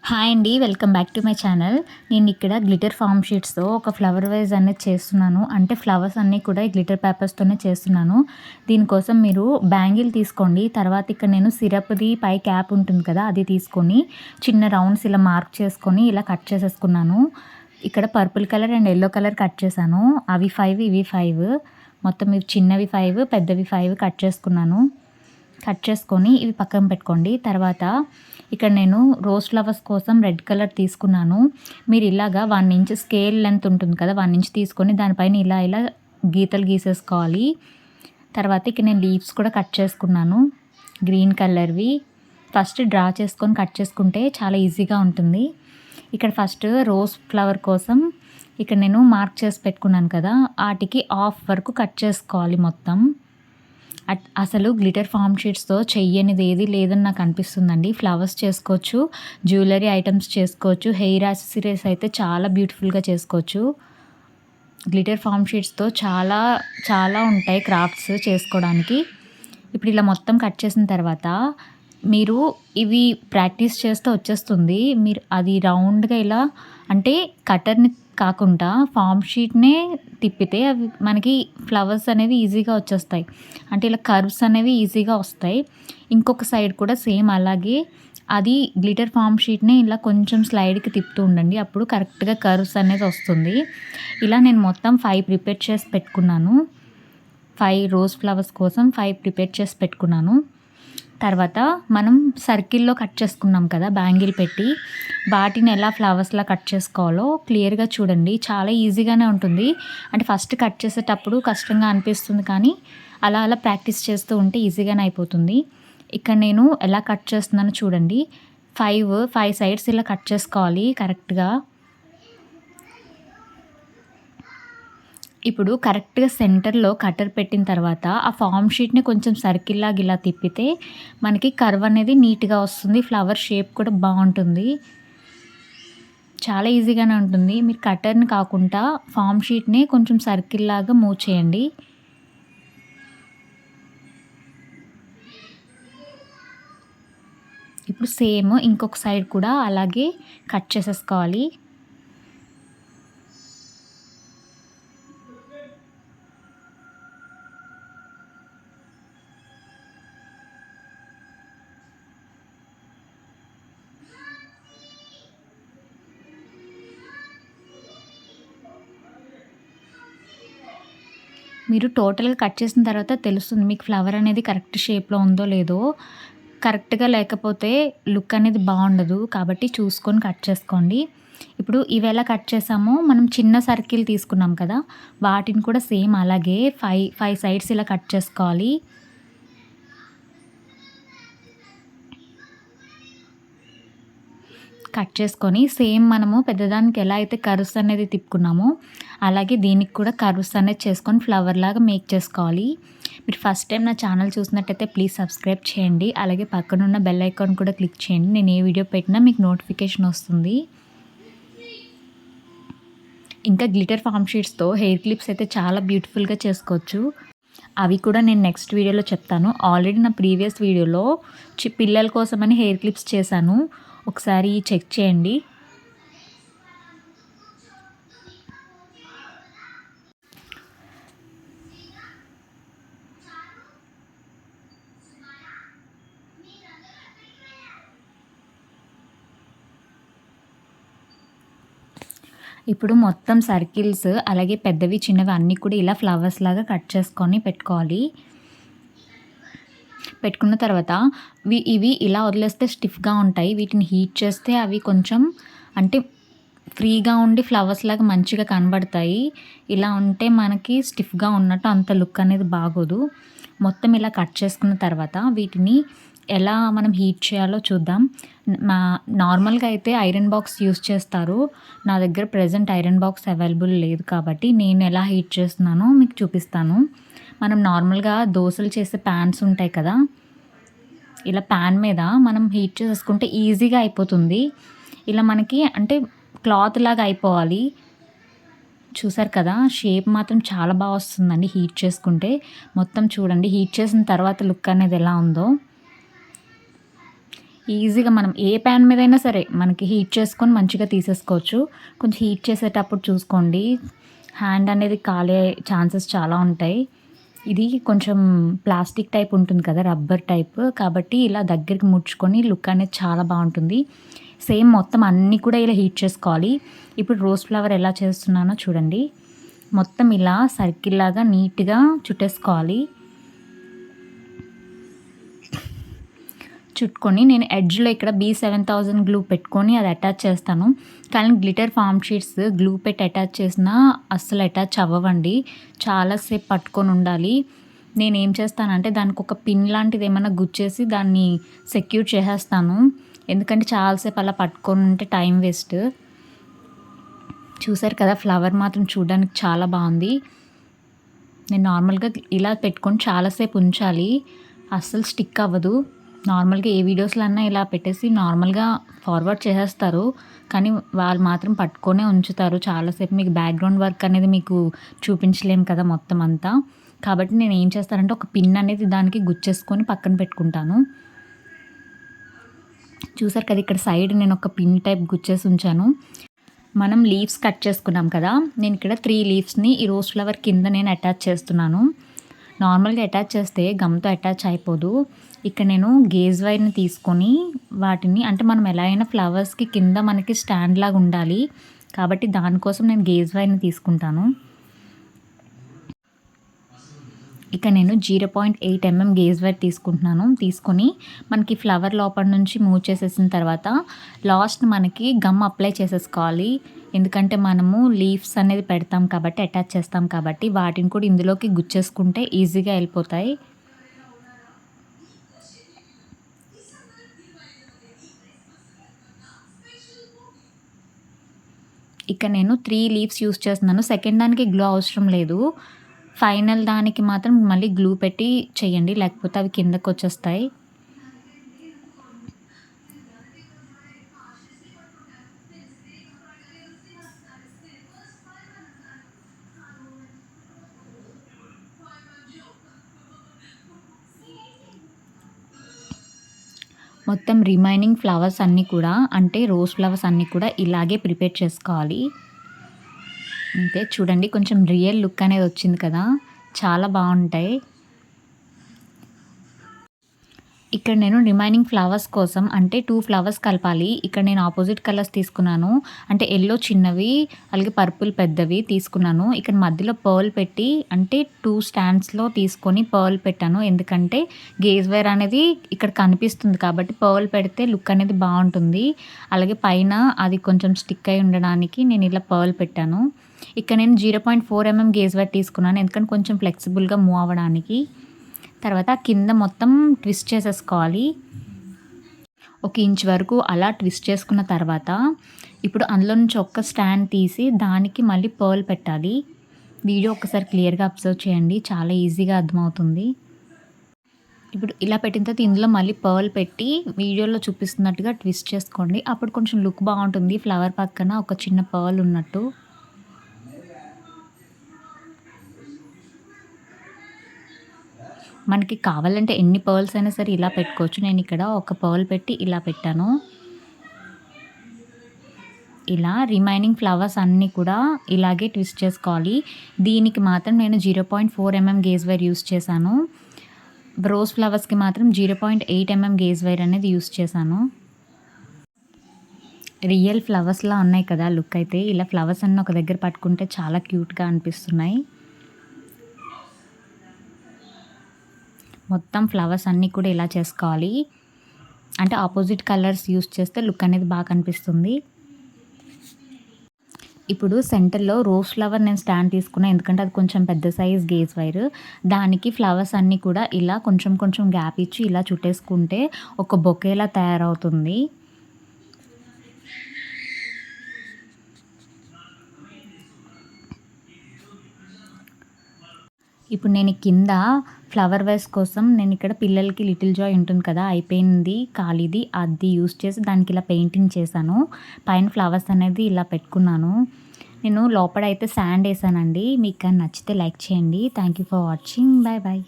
Hi అండి. Welcome back to my channel. నేను ఇక్కడ గ్లిటర్ ఫార్మ్ షీట్స్‌తో ఒక ఫ్లవర్ వైజ్ అనేది చేస్తున్నాను. అంటే ఫ్లవర్స్ అన్నీ కూడా ఈ గ్లిటర్ పేపర్స్‌తోనే చేస్తున్నాను. దీనికోసం మీరు బ్యాంగిల్ తీసుకోండి. తర్వాత ఇక్కడ నేను సిరప్‌ది పై క్యాప్ ఉంటుంది కదా! అది తీసుకొని చిన్న రౌండ్స్ ఇలా మార్క్ చేసుకొని ఇలా కట్ చేసేసుకున్నాను. ఇక్కడ purple colour and yellow colour cut చేశాను. అవి 5 ఇవి 5 మొత్తం ఇవి చిన్నవి 5 పెద్దవి 5 కట్ చేసుకున్నాను. కట్ చేసుకొని ఇవి పక్కన పెట్టుకోండి. తర్వాత ఇక్కడ నేను రోజ్ ఫ్లవర్స్ కోసం రెడ్ కలర్ తీసుకున్నాను. మీరు ఇలాగా 1 ఇంచ్ స్కేల్ లెంత్ ఉంటుంది కదా! 1 ఇంచ్ తీసుకొని దానిపైన ఇలా ఇలా గీతలు గీసేసుకోవాలి. తర్వాత ఇక్కడ నేను లీవ్స్ కూడా కట్ చేసుకున్నాను. గ్రీన్ కలర్‌వి ఫస్ట్ డ్రా చేసుకొని కట్ చేసుకుంటే చాలా ఈజీగా ఉంటుంది. ఇక్కడ ఫస్ట్ రోజ్ ఫ్లవర్ కోసం ఇక్కడ నేను మార్క్ చేసి పెట్టుకున్నాను కదా! ఆటికి హాఫ్ వరకు కట్ చేసుకోవాలి మొత్తం. అసలు గ్లిటర్ ఫార్మ్ షీట్స్‌తో చెయ్యనిది ఏది లేదని నాకు అనిపిస్తుందండి. ఫ్లవర్స్ చేసుకోవచ్చు, జ్యువెలరీ ఐటెమ్స్ చేసుకోవచ్చు, హెయిర్ యాక్సెసరీస్ అయితే చాలా బ్యూటిఫుల్‌గా చేసుకోవచ్చు. గ్లిటర్ ఫార్మ్ షీట్స్‌తో చాలా చాలా ఉంటాయి క్రాఫ్ట్స్ చేసుకోవడానికి. ఇప్పుడు ఇలా మొత్తం కట్ చేసిన తర్వాత మీరు ఇవి ప్రాక్టీస్ చేస్తే వచ్చేస్తుంది. మీరు అది రౌండ్‌గా ఇలా అంటే కటర్‌ని కాకుండా ఫార్మ్ షీట్‌నే తిప్పితే అవి మనకి ఫ్లవర్స్ అనేవి ఈజీగా వచ్చేస్తాయి. అంటే ఇలా కర్వ్స్ అనేవి ఈజీగా వస్తాయి. ఇంకొక సైడ్ కూడా సేమ్ అలాగే అది గ్లిటర్ ఫార్మ్ షీట్‌ని ఇలా కొంచెం స్లైడ్‌కి తిప్పుతూ ఉండండి. అప్పుడు కరెక్ట్‌గా కర్వ్స్ అనేది వస్తుంది. ఇలా నేను మొత్తం 5 ప్రిపేర్ చేసి పెట్టుకున్నాను. 5 రోజ్ ఫ్లవర్స్ కోసం 5 ప్రిపేర్ చేసి పెట్టుకున్నాను. తర్వాత మనం సర్కిల్‌లో కట్ చేసుకున్నాం కదా! బ్యాంగిల్ పెట్టి వాటిని ఎలా ఫ్లవర్స్‌లా కట్ చేసుకోవాలో క్లియర్‌గా చూడండి. చాలా ఈజీగానే ఉంటుంది. అంటే ఫస్ట్ కట్ చేసేటప్పుడు కష్టంగా అనిపిస్తుంది కానీ అలా అలా ప్రాక్టీస్ చేస్తూ ఉంటే ఈజీగానే అయిపోతుంది. ఇక్కడ నేను ఎలా కట్ చేస్తున్నానో చూడండి. 5 సైడ్స్ ఇలా కట్ చేసుకోవాలి కరెక్ట్‌గా. ఇప్పుడు కరెక్ట్‌గా సెంటర్‌లో కట్టర్ పెట్టిన తర్వాత ఆ ఫార్మ్ షీట్‌ని కొంచెం సర్కిల్‌లాగా ఇలా తిప్పితే మనకి కర్వ్ అనేది నీట్‌గా వస్తుంది. ఫ్లవర్ షేప్ కూడా బావుంటుంది. చాలా ఈజీగానే ఉంటుంది. మీరు కట్టర్‌ని కాకుండా ఫార్మ్ షీట్‌ని కొంచెం సర్కిల్‌లాగా మూవ్ చేయండి. ఇప్పుడు సేమ్ ఇంకొక సైడ్ కూడా అలాగే కట్ చేసేసుకోవాలి. మీరు టోటల్‌గా కట్ చేసిన తర్వాత తెలుస్తుంది మీకు ఫ్లవర్ అనేది కరెక్ట్ షేప్‌లో ఉందో లేదో. కరెక్ట్‌గా లేకపోతే లుక్ అనేది బావుండదు. కాబట్టి చూసుకొని కట్ చేసుకోండి. ఇప్పుడు ఇవెలా కట్ చేసామో మనం చిన్న సర్కిల్ తీసుకున్నాం కదా! వాటిని కూడా సేమ్ అలాగే 5 సైడ్స్ ఇలా కట్ చేసుకోవాలి. కట్ చేసుకొని సేమ్ మనము పెద్దదానికి ఎలా అయితే కర్వ్స్ అనేది తిప్పుకున్నామో అలాగే దీనికి కూడా కర్వ్స్ అనేది చేసుకొని ఫ్లవర్ లాగా మేక్ చేసుకోవాలి. మీరు ఫస్ట్ టైం నా ఛానల్ చూసినట్టయితే ప్లీజ్ సబ్స్క్రైబ్ చేయండి. అలాగే పక్కనున్న బెల్ ఐకాన్ కూడా క్లిక్ చేయండి. నేను ఏ వీడియో పెట్టినా మీకు నోటిఫికేషన్ వస్తుంది. ఇంకా గ్లిటర్ ఫార్మ్ షీట్స్‌తో హెయిర్ క్లిప్స్ అయితే చాలా బ్యూటిఫుల్‌గా చేసుకోవచ్చు. అవి కూడా నేను నెక్స్ట్ వీడియోలో చెప్తాను. ఆల్రెడీ నా ప్రీవియస్ వీడియోలో పిల్లల కోసమని హెయిర్ క్లిప్స్ చేశాను. ఒకసారి చెక్ చేయండి. ఇప్పుడు మొత్తం సర్కిల్స్ అలాగే పెద్దవి, చిన్నవి అన్నీ కూడా ఇలా ఫ్లవర్స్ లాగా కట్ చేసుకొని పెట్టుకోవాలి. పెట్టుకున్న తర్వాత ఇవి ఇలా వదిలేస్తే స్టిఫ్‌గా ఉంటాయి. వీటిని హీట్ చేస్తే అవి కొంచెం అంటే ఫ్రీగా ఉండి ఫ్లవర్స్ లాగా మంచిగా కనబడతాయి. ఇలా ఉంటే మనకి స్టిఫ్‌గా ఉన్నట్టు అంత లుక్ అనేది బాగోదు. మొత్తం ఇలా కట్ చేసుకున్న తర్వాత వీటిని ఎలా మనం హీట్ చేయాలో చూద్దాం. నార్మల్‌గా అయితే ఐరన్ బాక్స్ యూజ్ చేస్తారు. నా దగ్గర ప్రెజెంట్ ఐరన్ బాక్స్ అవైలబుల్ లేదు కాబట్టి నేను ఎలా హీట్ చేస్తున్నానో మీకు చూపిస్తాను. మనం నార్మల్‌గా దోసలు చేసే పాన్స్ ఉంటాయి కదా! ఇలా పాన్ మీద మనం హీట్ చేసేసుకుంటే ఈజీగా అయిపోతుంది. ఇలా మనకి అంటే క్లాత్ లాగా అయిపోవాలి. చూసారు కదా! షేప్ మాత్రం చాలా బా వస్తుందండి హీట్ చేసుకుంటే. మొత్తం చూడండి హీట్ చేసిన తర్వాత లుక్ అనేది ఎలా ఉందో. ఈజీగా మనం ఏ ప్యాన్ మీదైనా సరే మనకి హీట్ చేసుకొని మంచిగా తీసేసుకోవచ్చు. కొంచెం హీట్ చేసేటప్పుడు చూసుకోండి. హ్యాండ్ అనేది కాలే ఛాన్సెస్ చాలా ఉంటాయి. ఇది కొంచెం ప్లాస్టిక్ టైప్ ఉంటుంది కదా! Rubber type. కాబట్టి ఇలా దగ్గరికి ముడుచుకొని లుక్ అనేది చాలా బావుంటుంది. సేమ్ మొత్తం అన్నీ కూడా ఇలా హీట్ చేసుకోవాలి. ఇప్పుడు రోజ్ ఫ్లవర్ ఎలా చేస్తున్నానో చూడండి. మొత్తం ఇలా సర్కిల్ లాగా నీట్‌గా చుట్టేసుకోవాలి. చుట్టుకొని నేను ఎడ్జ్‌లో ఇక్కడ B7000 గ్లూ పెట్టుకొని అది అటాచ్ చేస్తాను. కానీ గ్లిటర్ ఫార్మ్ షీట్స్ గ్లూ పెట్టి అటాచ్ చేసినా అస్సలు అటాచ్ అవ్వవండి. చాలా సేపు పట్టుకొని ఉండాలి. నేనేం చేస్తానంటే దానికి ఒక పిన్ లాంటిది ఏమన్నా గుచ్చేసి దాన్ని సెక్యూర్ చేసేస్తాను. ఎందుకంటే చాలా సేపు అలా పట్టుకొని ఉంటే టైం వేస్ట్. చూసారు కదా! ఫ్లవర్ మాత్రం చూడడానికి చాలా బావుంది. నేను నార్మల్‌గా ఇలా పెట్టుకొని చాలా సేపు ఉంచాలి. అస్సలు స్టిక్ అవ్వదు. నార్మల్‌గా ఏ వీడియోస్‌లో అన్నా ఇలా పెట్టేసి నార్మల్‌గా ఫార్వర్డ్ చేసేస్తారు. కానీ వాళ్ళు మాత్రం పట్టుకొనే ఉంచుతారు చాలాసేపు. మీకు బ్యాక్‌గ్రౌండ్ వర్క్ అనేది మీకు చూపించలేము కదా మొత్తం అంతా. కాబట్టి నేను ఏం చేస్తానంటే ఒక పిన్ అనేది దానికి గుచ్చేసుకొని పక్కన పెట్టుకుంటాను. చూసారు కదా! ఇక్కడ సైడ్ నేను ఒక పిన్ టైప్ గుచ్చేసి ఉంచాను. మనం లీవ్స్ కట్ చేసుకున్నాం కదా! నేను ఇక్కడ 3 లీవ్స్‌ని ఈ రోజ్ ఫ్లవర్ కింద నేను అటాచ్ చేస్తున్నాను. నార్మల్‌గా అటాచ్ చేస్తే గమ్‌తో అటాచ్ అయిపోదు. ఇక్కడ నేను గేజ్ వైర్‌ని తీసుకొని వాటిని అంటే మనం ఎలా అయినా ఫ్లవర్స్‌కి కింద మనకి స్టాండ్ లాగా ఉండాలి. కాబట్టి దానికోసం నేను గేజ్ వైర్‌ని తీసుకుంటాను. ఇక నేను 0.8 mm గేజ్ వైర్ తీసుకుంటున్నాను. తీసుకొని మనకి ఫ్లవర్ లోపల నుంచి మూవ్ చేసేసిన తర్వాత లాస్ట్ మనకి గమ్ అప్లై చేసేసుకోవాలి. ఎందుకంటే మనము లీవ్స్ అనేది పెడతాం కాబట్టి అటాచ్ చేస్తాం కాబట్టి వాటిని కూడా ఇందులోకి గుచ్చేసుకుంటే ఈజీగా వెళ్ళిపోతాయి. ఇక నేను 3 లీవ్స్ యూజ్ చేస్తున్నాను. సెకండ్ దానికి గ్లూ అవసరం లేదు. ఫైనల్ దానికి మాత్రం మళ్ళీ గ్లూ పెట్టి చేయండి. లేకపోతే అవి కిందకొచ్చేస్తాయి. మొత్తం రిమైనింగ్ ఫ్లవర్స్ అన్నీ కూడా అంటే రోజ్ ఫ్లవర్స్ అన్నీ కూడా ఇలాగే ప్రిపేర్ చేసుకోవాలి. అంతే చూడండి కొంచెం రియల్ లుక్ అనేది వచ్చింది కదా! చాలా బావుంటాయి. ఇక్కడ నేను రిమైనింగ్ ఫ్లవర్స్ కోసం అంటే 2 ఫ్లవర్స్ కలపాలి. ఇక్కడ నేను ఆపోజిట్ కలర్స్ తీసుకున్నాను. అంటే యెల్లో చిన్నవి, అలాగే పర్పుల్ పెద్దవి తీసుకున్నాను. ఇక్కడ మధ్యలో పర్ల్ పెట్టి అంటే 2 స్టాండ్స్‌లో తీసుకొని పర్ల్ పెట్టాను. ఎందుకంటే గేజ్ వైర్ అనేది ఇక్కడ కనిపిస్తుంది కాబట్టి పర్ల్ పెడితే లుక్ అనేది బావుంటుంది. అలాగే పైన అది కొంచెం స్టిక్ అయి ఉండడానికి నేను ఇలా పర్ల్ పెట్టాను. ఇక్కడ నేను 0.4 mm గేజ్ వైర్ తీసుకున్నాను. ఎందుకంటే కొంచెం ఫ్లెక్సిబుల్‌గా మూవ్ అవ్వడానికి. తర్వాత కింద మొత్తం ట్విస్ట్ చేసేసుకోవాలి. 1 ఇంచ్ వరకు అలా ట్విస్ట్ చేసుకున్న తర్వాత ఇప్పుడు అందులో నుంచి ఒక్క స్టాండ్ తీసి దానికి మళ్ళీ పర్ల్ పెట్టాలి. వీడియో ఒకసారి క్లియర్‌గా అబ్జర్వ్ చేయండి. చాలా ఈజీగా అర్థమవుతుంది. ఇప్పుడు ఇలా పెట్టిన తర్వాత ఇందులో మళ్ళీ పర్ల్ పెట్టి వీడియోలో చూపిస్తున్నట్టుగా ట్విస్ట్ చేసుకోండి. అప్పుడు కొంచెం లుక్ బావుంటుంది. ఫ్లవర్ పక్కన ఒక చిన్న పర్ల్ ఉన్నట్టు. మనకి కావాలంటే ఎన్ని పర్ల్స్ అయినా సరే ఇలా పెట్టుకోవచ్చు. నేను ఇక్కడ ఒక పర్ల్ పెట్టి ఇలా పెట్టాను. ఇలా రిమైనింగ్ ఫ్లవర్స్ అన్నీ కూడా ఇలాగే ట్విస్ట్ చేసుకోవాలి. దీనికి మాత్రం నేను 0.4 mm గేజ్ వైర్ యూజ్ చేశాను. రోజ్ ఫ్లవర్స్‌కి మాత్రం 0.8 mm గేజ్ వైర్ అనేది యూజ్ చేశాను. రియల్ ఫ్లవర్స్‌లా ఉన్నాయి కదా లుక్ అయితే. ఇలా ఫ్లవర్స్ అన్నీ ఒక దగ్గర పట్టుకుంటే చాలా క్యూట్‌గా అనిపిస్తున్నాయి. మొత్తం ఫ్లవర్స్ అన్నీ కూడా ఇలా చేసుకోవాలి. అంటే ఆపోజిట్ కలర్స్ యూజ్ చేస్తే లుక్ అనేది బాగా కనిపిస్తుంది. ఇప్పుడు సెంటర్‌లో రోజ్ ఫ్లవర్ నేను స్టాండ్ తీసుకున్నా. ఎందుకంటే అది కొంచెం పెద్ద సైజ్ గేజ్ వైర్. దానికి ఫ్లవర్స్ అన్నీ కూడా ఇలా కొంచెం కొంచెం గ్యాప్ ఇచ్చి ఇలా చుట్టేసుకుంటే ఒక బొకేలా తయారవుతుంది. ఇప్పుడు నేను కింద ఫ్లవర్ వేస్ కోసం నేను ఇక్కడ పిల్లలకి లిటిల్ జాయ్ ఉంటుంది కదా అయిపోయింది ఖాళీది అది యూస్ చేసి దానికి ఇలా పెయింటింగ్ చేశాను. పైన ఫ్లవర్స్ అనేది ఇలా పెట్టుకున్నాను. నేను లోపల అయితే శాండ్ వేసానండి. మీకు నచ్చితే లైక్ చేయండి. Thank you for watching. Bye bye.